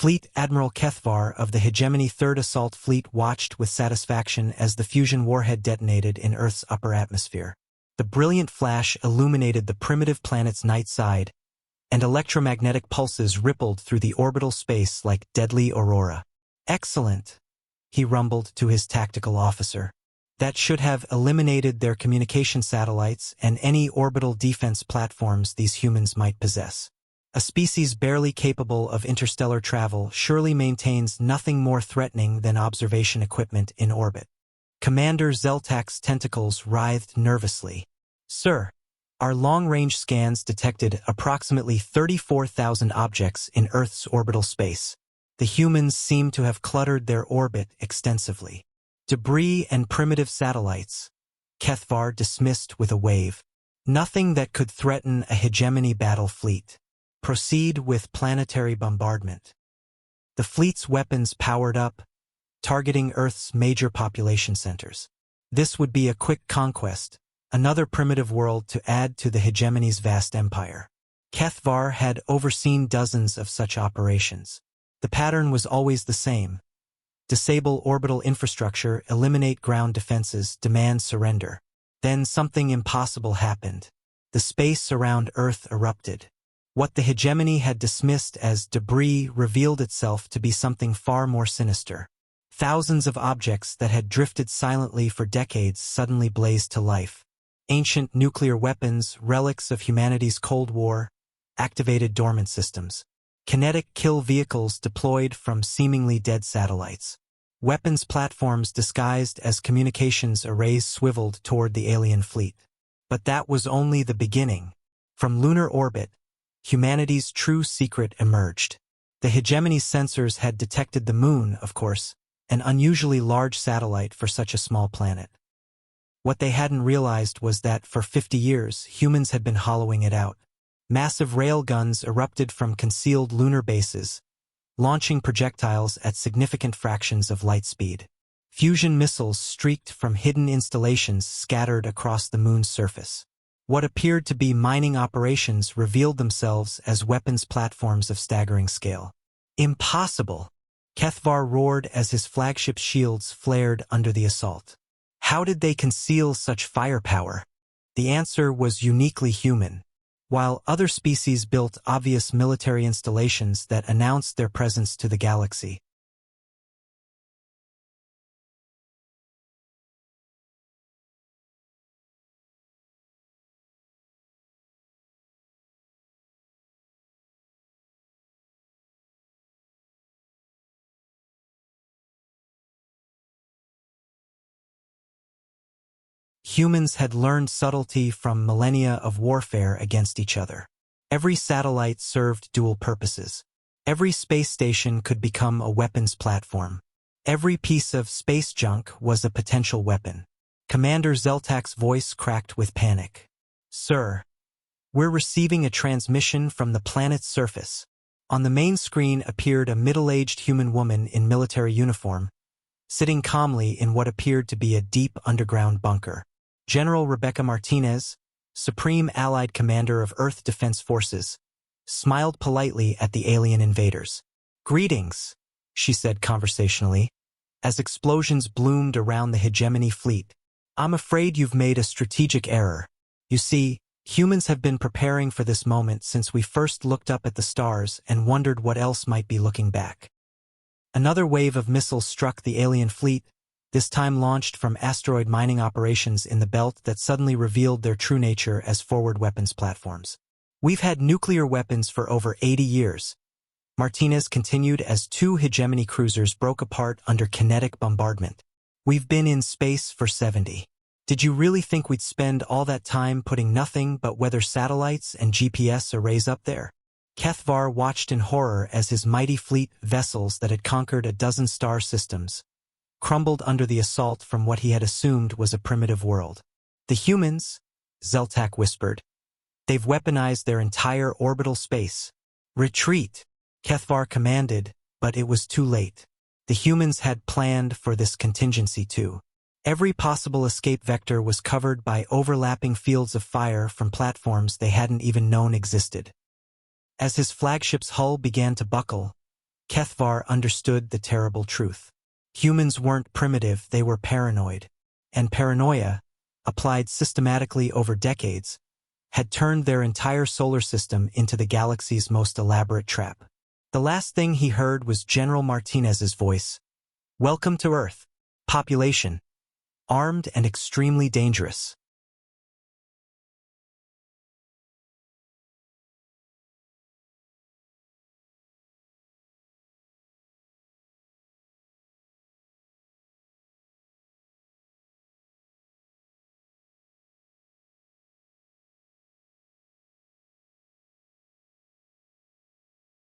Fleet Admiral Kethvar of the Hegemony 3rd Assault Fleet watched with satisfaction as the fusion warhead detonated in Earth's upper atmosphere. The brilliant flash illuminated the primitive planet's night side, and electromagnetic pulses rippled through the orbital space like deadly aurora. "Excellent," he rumbled to his tactical officer. "That should have eliminated their communication satellites and any orbital defense platforms these humans might possess. A species barely capable of interstellar travel surely maintains nothing more threatening than observation equipment in orbit." Commander Zeltak's tentacles writhed nervously. "Sir, our long-range scans detected approximately 34,000 objects in Earth's orbital space. The humans seem to have cluttered their orbit extensively. Debris and primitive satellites," Kethvar dismissed with a wave. "Nothing that could threaten a hegemony battle fleet. Proceed with planetary bombardment." The fleet's weapons powered up, targeting Earth's major population centers. This would be a quick conquest, another primitive world to add to the hegemony's vast empire. Kethvar had overseen dozens of such operations. The pattern was always the same. Disable orbital infrastructure, eliminate ground defenses, demand surrender. Then something impossible happened. The space around Earth erupted. What the hegemony had dismissed as debris revealed itself to be something far more sinister. Thousands of objects that had drifted silently for decades suddenly blazed to life. Ancient nuclear weapons, relics of humanity's Cold War, activated dormant systems. Kinetic kill vehicles deployed from seemingly dead satellites. Weapons platforms disguised as communications arrays swiveled toward the alien fleet. But that was only the beginning. From lunar orbit, humanity's true secret emerged. The hegemony's sensors had detected the moon, of course, an unusually large satellite for such a small planet. What they hadn't realized was that for 50 years, humans had been hollowing it out. Massive railguns erupted from concealed lunar bases, launching projectiles at significant fractions of light speed. Fusion missiles streaked from hidden installations scattered across the moon's surface. What appeared to be mining operations revealed themselves as weapons platforms of staggering scale. "Impossible!" Kethvar roared as his flagship's shields flared under the assault. How did they conceal such firepower? The answer was uniquely human. While other species built obvious military installations that announced their presence to the galaxy, humans had learned subtlety from millennia of warfare against each other. Every satellite served dual purposes. Every space station could become a weapons platform. Every piece of space junk was a potential weapon. Commander Zeltak's voice cracked with panic. "Sir, we're receiving a transmission from the planet's surface." On the main screen appeared a middle-aged human woman in military uniform, sitting calmly in what appeared to be a deep underground bunker. General Rebecca Martinez, Supreme Allied Commander of Earth Defense Forces, smiled politely at the alien invaders. "Greetings," she said conversationally, as explosions bloomed around the hegemony fleet. "I'm afraid you've made a strategic error. You see, humans have been preparing for this moment since we first looked up at the stars and wondered what else might be looking back." Another wave of missiles struck the alien fleet, this time launched from asteroid mining operations in the belt that suddenly revealed their true nature as forward weapons platforms. "We've had nuclear weapons for over 80 years, Martinez continued as two hegemony cruisers broke apart under kinetic bombardment. "We've been in space for 70. Did you really think we'd spend all that time putting nothing but weather satellites and GPS arrays up there?" Kethvar watched in horror as his mighty fleet vessels that had conquered a dozen star systems crumbled under the assault from what he had assumed was a primitive world. "The humans," Zeltak whispered. "They've weaponized their entire orbital space." "Retreat," Kethvar commanded, but it was too late. The humans had planned for this contingency too. Every possible escape vector was covered by overlapping fields of fire from platforms they hadn't even known existed. As his flagship's hull began to buckle, Kethvar understood the terrible truth. Humans weren't primitive, they were paranoid. And paranoia, applied systematically over decades, had turned their entire solar system into the galaxy's most elaborate trap. The last thing he heard was General Martinez's voice. "Welcome to Earth. Population. Armed and extremely dangerous."